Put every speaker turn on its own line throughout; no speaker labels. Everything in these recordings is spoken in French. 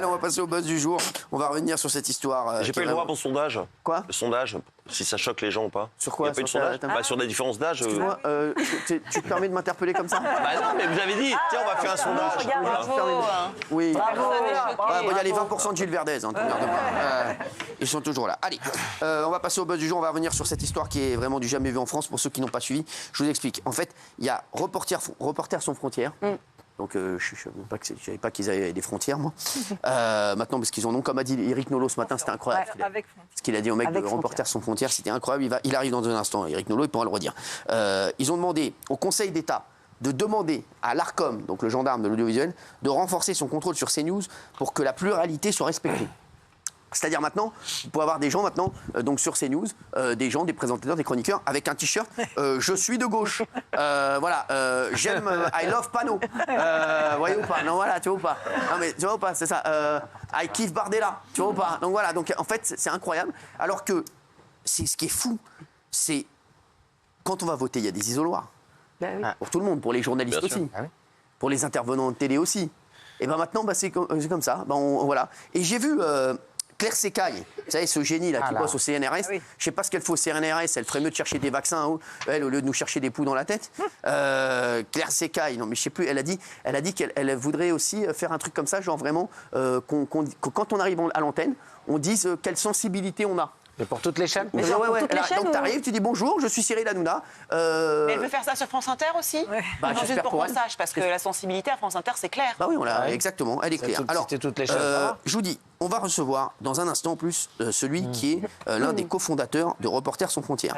Allez, on va passer au buzz du jour. On va revenir sur cette histoire.
J'ai pas eu le droit pour le sondage.
Quoi?
Le sondage, si ça choque les gens ou pas.
Sur quoi?
Il n'y a pas eu de sondage sur la différence d'âge.
Excuse-moi, tu te permets de m'interpeller comme ça?
Bah non, mais vous avez dit, tiens, on va faire un sondage.
Oui.
Bravo.
Il y a les 20% de Gilles Verdez. Hein, ils sont toujours là. Allez, on va passer au buzz du jour. On va revenir sur cette histoire qui est vraiment du jamais vu en France. Pour ceux qui n'ont pas suivi, je vous explique. En fait, il y a Reporters sans frontières. Donc, je ne savais pas qu'ils avaient des frontières, moi. Maintenant, parce qu'ils en ont, comme a dit Eric Nolot ce matin, c'était incroyable. Ce qu'il a dit au mec de Reporters sans frontières, c'était incroyable. Il arrive dans un instant, Eric Nolot, il pourra le redire. Ils ont demandé au Conseil d'État de demander à l'Arcom, donc le gendarme de l'audiovisuel, de renforcer son contrôle sur CNews pour que la pluralité soit respectée. C'est-à-dire maintenant, vous pouvez avoir des gens maintenant, donc sur CNews, des gens, des présentateurs, des chroniqueurs, avec un t-shirt je suis de gauche. Voilà, j'aime I love Pano. Voyez ou pas? Non, voilà, tu vois ou pas? Non, mais tu vois ou pas? C'est ça. I kiffe Bardella. Tu vois ou pas? Donc voilà, donc en fait, c'est incroyable. Alors que ce qui est fou, c'est quand on va voter, il y a des isoloirs. Pour tout le monde, pour les journalistes aussi. Pour les intervenants de télé aussi. Et bien maintenant, c'est comme ça. Voilà. Et j'ai vu. Claire Secaille, vous savez, ce génie là qui bosse au CNRS, je ne sais pas ce qu'elle fait au CNRS, elle ferait mieux de chercher des vaccins, elle, au lieu de nous chercher des poux dans la tête. Claire Secaille, non mais je sais plus, elle a dit qu'elle voudrait aussi faire un truc comme ça, genre vraiment, que quand on arrive à l'antenne, on dise quelle sensibilité on a.
Mais pour toutes les chaînes?
Ouais. Donc tu arrives, tu dis bonjour, je suis Cyril Hanouna.
Mais elle veut faire ça sur France Inter aussi?
Bah,
juste pour qu'on sache, parce que la sensibilité à France Inter, c'est clair.
Bah oui, exactement, elle est claire. Alors,
toutes les chaînes,
je vous dis, on va recevoir dans un instant en plus celui qui est l'un des cofondateurs de Reporters sans frontières.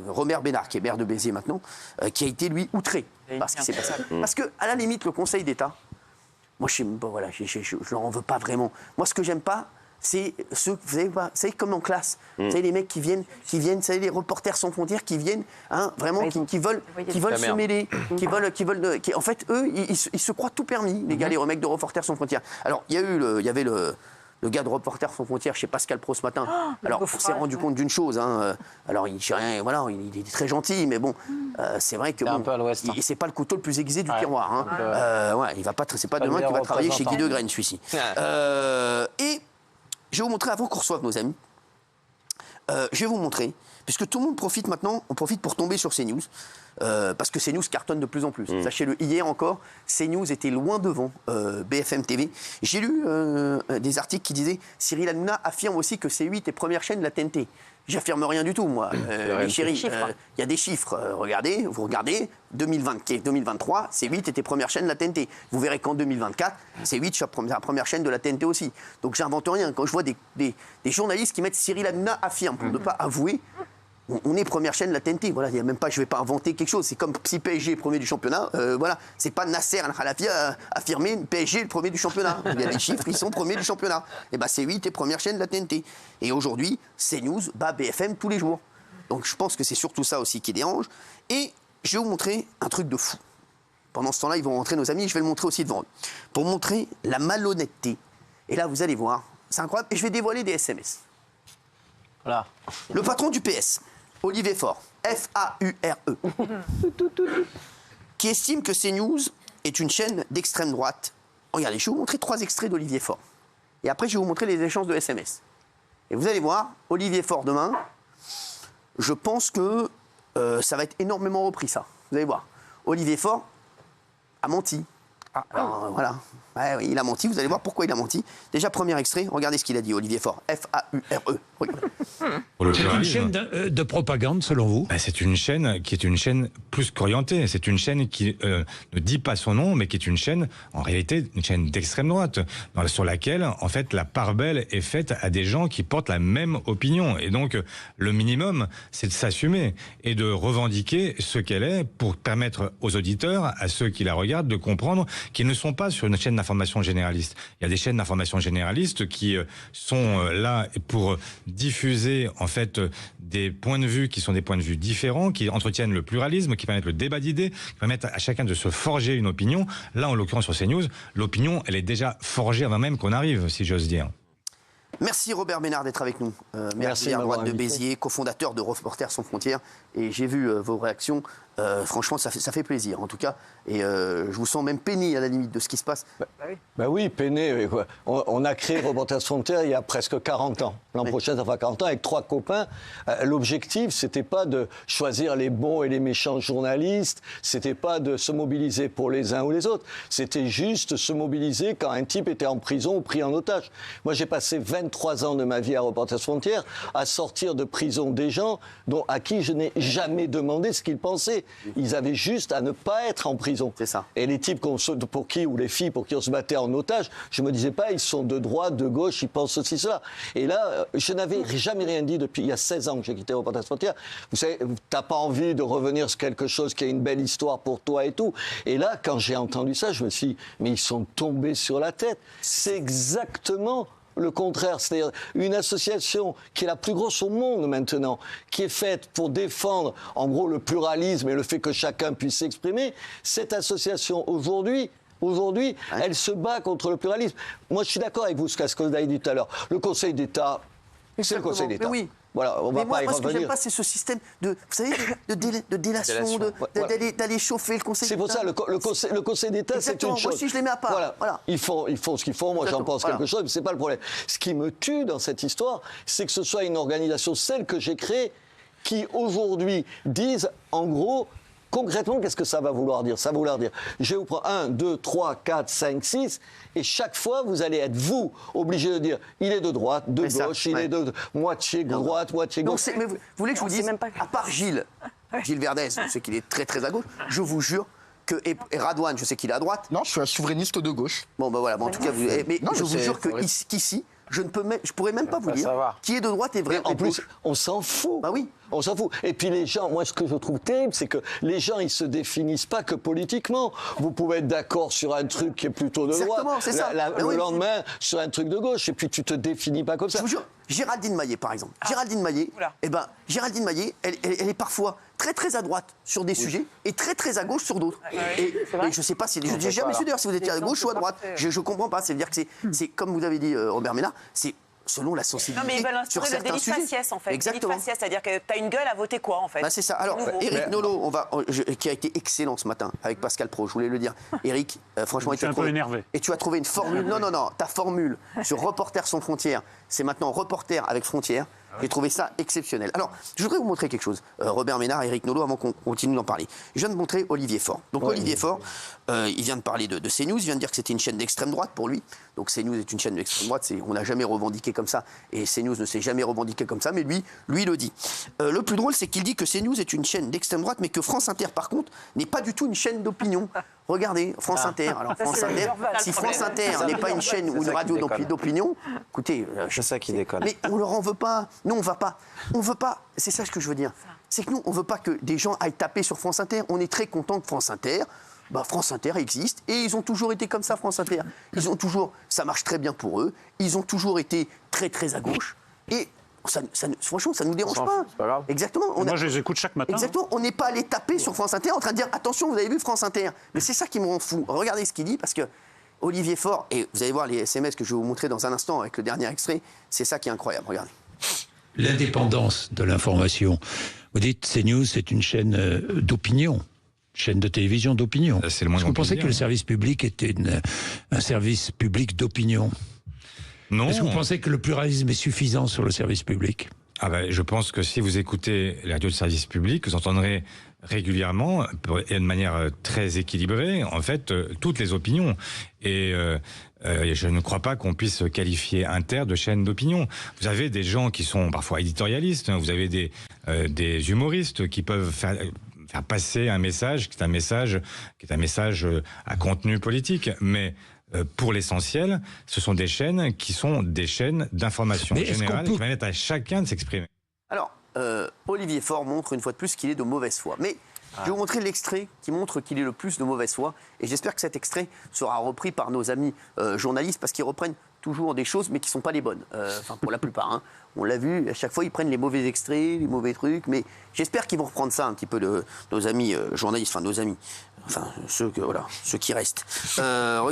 Romer Bénard, qui est maire de Béziers maintenant, qui a été lui outré par ce qui s'est passé. Parce que à la limite, le Conseil d'État, moi je leur en veux pas vraiment. Moi ce que j'aime pas, c'est ceux, vous savez comme en classe, vous savez les mecs qui viennent, vous savez les Reporters sans frontières qui viennent, hein, vraiment qui veulent se mêler, en fait eux ils se croient tout permis, les gars, les mecs de Reporters sans frontières. Alors il y avait le gars de Reporters sans frontières, chez Pascal Pro ce matin. Alors on s'est rendu compte d'une chose, hein, alors il est très gentil, mais bon, c'est vrai que c'est pas le couteau le plus aiguisé du tiroir. Hein. Il va pas, c'est pas demain qu'il va travailler chez Guy Degraine celui-ci. Et je vais vous montrer, avant qu'on reçoive nos amis, je vais vous montrer, puisque tout le monde profite maintenant, on profite pour tomber sur CNews, parce que CNews cartonne de plus en plus. Sachez-le, hier encore, CNews était loin devant BFM TV. J'ai lu des articles qui disaient « Cyril Hanouna affirme aussi que C8 est première chaîne de la TNT ». J'affirme rien du tout, moi. Les chéris, il y a des chiffres. Regardez, vous regardez, 2023, C8 était première chaîne de la TNT. Vous verrez qu'en 2024, C8 sera première chaîne de la TNT aussi. Donc j'invente rien. Quand je vois des journalistes qui mettent Cyril Hanouna affirme pour ne pas avouer, on est première chaîne de la TNT. Voilà, il y a même pas, je ne vais pas inventer quelque chose. C'est comme si PSG est premier du championnat. Voilà, c'est pas Nasser Al-Khalafi a affirmé PSG est le premier du championnat. Il y a des chiffres, ils sont premiers du championnat. Et ben C8 est première chaîne de la TNT. Et aujourd'hui, CNews bat BFM tous les jours. Donc je pense que c'est surtout ça aussi qui dérange. Et je vais vous montrer un truc de fou. Pendant ce temps-là, ils vont rentrer nos amis. Je vais le montrer aussi devant eux pour montrer la malhonnêteté. Et là, vous allez voir, c'est incroyable. Et je vais dévoiler des SMS. Voilà. Le patron du PS, Olivier Faure, F-A-U-R-E, qui estime que CNews est une chaîne d'extrême droite. Regardez, je vais vous montrer 3 extraits d'Olivier Faure. Et après, je vais vous montrer les échanges de SMS. Et vous allez voir, Olivier Faure demain, je pense que ça va être énormément repris, ça. Vous allez voir. Olivier Faure a menti. Alors, voilà. Ouais, oui, il a menti. Vous allez voir pourquoi il a menti. Déjà, premier extrait. Regardez ce qu'il a dit, Olivier Faure. F-A-U-R-E.
C'est une chaîne de propagande, selon vous?
C'est une chaîne qui est une chaîne plus qu'orientée. C'est une chaîne qui ne dit pas son nom, mais qui est une chaîne, en réalité, une chaîne d'extrême droite, sur laquelle, en fait, la part belle est faite à des gens qui portent la même opinion. Et donc, le minimum, c'est de s'assumer et de revendiquer ce qu'elle est pour permettre aux auditeurs, à ceux qui la regardent, de comprendre qu'ils ne sont pas sur une chaîne d'information généraliste. Il y a des chaînes d'information généralistes qui sont là pour diffuser en fait des points de vue qui sont des points de vue différents, qui entretiennent le pluralisme, qui permettent le débat d'idées, qui permettent à chacun de se forger une opinion. Là, en l'occurrence sur CNews, l'opinion, elle est déjà forgée avant même qu'on arrive, si j'ose dire.
Merci Robert Bénard d'être avec nous. Maire de droite de Béziers, cofondateur de Reporters sans frontières. Et j'ai vu vos réactions. Franchement, ça fait plaisir, en tout cas. Et je vous sens même peiné, à la limite, de ce qui se passe.
Bah oui, peiné. Quoi. On a créé Reporters sans frontières il y a presque 40 ans. L'an prochain, ça fera 40 ans, avec 3 copains. L'objectif, c'était pas de choisir les bons et les méchants journalistes. C'était pas de se mobiliser pour les uns ou les autres. C'était juste se mobiliser quand un type était en prison ou pris en otage. Moi, j'ai passé 23 ans de ma vie à Reporters sans frontières à sortir de prison des gens à qui je n'ai jamais demandé ce qu'ils pensaient. Ils avaient juste à ne pas être en prison.
C'est ça.
Et les types pour qui, ou les filles pour qui on se battait en otage, je me disais pas, ils sont de droite, de gauche, ils pensent aussi cela. Et là, je n'avais jamais rien dit depuis il y a 16 ans que j'ai quitté Reporters sans frontières. Vous savez, t'as pas envie de revenir sur quelque chose qui a une belle histoire pour toi et tout. Et là, quand j'ai entendu ça, je me suis dit, mais ils sont tombés sur la tête. C'est exactement le contraire, c'est-à-dire une association qui est la plus grosse au monde maintenant, qui est faite pour défendre en gros le pluralisme et le fait que chacun puisse s'exprimer. Cette association aujourd'hui, elle se bat contre le pluralisme. Moi, je suis d'accord avec vous, ce que vous avez dit tout à l'heure. Le Conseil d'État, c'est le Conseil d'État.
Oui.
Voilà, on va pas y
moi, ce que j'aime
revenir.
pas, c'est ce système de, vous savez, de délation, d'aller chauffer le Conseil d'État.
C'est pour ça, le Conseil d'État, c'est une chose.
Moi aussi, je les mets à part. Voilà.
Ils font ce qu'ils font, moi j'en pense quelque chose, mais c'est pas le problème. Ce qui me tue dans cette histoire, c'est que ce soit une organisation, celle que j'ai créée, qui aujourd'hui disent, en gros, concrètement, qu'est-ce que ça va vouloir dire? Ça va vouloir dire, je vais vous prendre 1, 2, 3, 4, 5, 6, et chaque fois, vous allez être, vous, obligé de dire, il est de droite, de gauche, il est de moitié droite, moitié gauche.
Mais vous voulez que je vous dise, à part Gilles Verdez, je sais qu'il est très très à gauche, je vous jure que, et Radouane, je sais qu'il est à droite.
Non, je suis un souverainiste de gauche.
Bon, ben voilà, en tout cas, je vous jure qu'ici, je pourrais même pas vous dire qui est de droite et vrai.
En plus, on s'en fout.
Bah oui.
On s'en fout. Et puis les gens, moi ce que je trouve terrible, c'est que les gens, ils se définissent pas que politiquement. Vous pouvez être d'accord sur un truc qui est plutôt de droite,
c'est ça.
le lendemain sur un truc de gauche, et puis tu te définis pas comme ça.
Je vous jure, Géraldine Maillet, par exemple. Géraldine Maillet, Géraldine Maillet, elle est parfois très très à droite sur des sujets et très très à gauche sur d'autres. Et je sais pas si j'ai jamais su d'ailleurs si vous étiez à gauche ou à droite. Je comprends pas. C'est-à-dire que c'est comme vous avez dit, Robert Ménard, c'est selon la sensibilité.
Non, mais ils veulent
sur
instaurer le
certains
délit de
sujets.
faciès, en fait.
Exactement.
Délit de faciès, c'est-à-dire que tu as une gueule à voter quoi, en fait?
C'est ça. Alors, Éric Nolot, qui a été excellent ce matin avec Pascal Pro, je voulais le dire. Éric, franchement,
je suis un peu énervé.
Et tu as trouvé une formule. Non, ta formule sur Reporters sans frontières, c'est maintenant Reporters avec frontières. J'ai trouvé ça exceptionnel. Alors, je voudrais vous montrer quelque chose. Robert Ménard, Éric Nolot, avant qu'on continue d'en parler. Je viens de montrer Olivier Faure. Donc, Olivier Faure, il vient de parler de CNews, il vient de dire que c'était une chaîne d'extrême droite pour lui. Donc, CNews est une chaîne d'extrême droite, on n'a jamais revendiqué comme ça. Et CNews ne s'est jamais revendiqué comme ça, mais lui le dit. Le plus drôle, c'est qu'il dit que CNews est une chaîne d'extrême droite, mais que France Inter, par contre, n'est pas du tout une chaîne d'opinion. Regardez, France Inter. Alors, France Inter, si France Inter n'est pas une chaîne ou une radio d'opinion, écoutez,
c'est ça qui déconne.
Mais on leur en veut pas. Nous, on veut pas. C'est ça ce que je veux dire. C'est que nous, on veut pas que des gens aillent taper sur France Inter. On est très content que France Inter. France Inter existe et ils ont toujours été comme ça, France Inter. Ça marche très bien pour eux. Ils ont toujours été très très à gauche et franchement, ça nous dérange pas.
C'est pas grave.
Exactement.
Moi, je les écoute chaque matin.
Exactement. On n'est pas allé taper sur France Inter en train de dire attention, vous avez vu France Inter. Mais c'est ça qui me rend fou. Regardez ce qu'il dit parce que Olivier Faure, et vous allez voir les SMS que je vais vous montrer dans un instant avec le dernier extrait, c'est ça qui est incroyable. Regardez.
L'indépendance de l'information. Vous dites CNews, c'est une chaîne d'opinion. Chaîne de télévision d'opinion.
C'est le moins
Est-ce que vous pensez que le service public était un service public d'opinion?
Non.
Est-ce que vous pensez que le pluralisme est suffisant sur le service public?
Je pense que si vous écoutez les radios de service public, vous entendrez régulièrement et de manière très équilibrée, en fait, toutes les opinions. Et je ne crois pas qu'on puisse qualifier Inter de chaîne d'opinion. Vous avez des gens qui sont parfois éditorialistes, vous avez des humoristes qui peuvent faire passer un message qui est un message à contenu politique, mais pour l'essentiel, ce sont des chaînes qui sont des chaînes d'information générale qui permettent à chacun de s'exprimer.
Alors, Olivier Faure montre une fois de plus qu'il est de mauvaise foi. Mais je vais vous montrer l'extrait qui montre qu'il est le plus de mauvaise foi. Et j'espère que cet extrait sera repris par nos amis journalistes parce qu'ils reprennent toujours des choses mais qui ne sont pas les bonnes. Enfin, pour la plupart. Hein. On l'a vu, à chaque fois, ils prennent les mauvais extraits, les mauvais trucs. Mais j'espère qu'ils vont reprendre ça un petit peu de nos amis journalistes, enfin nos amis, ceux qui restent.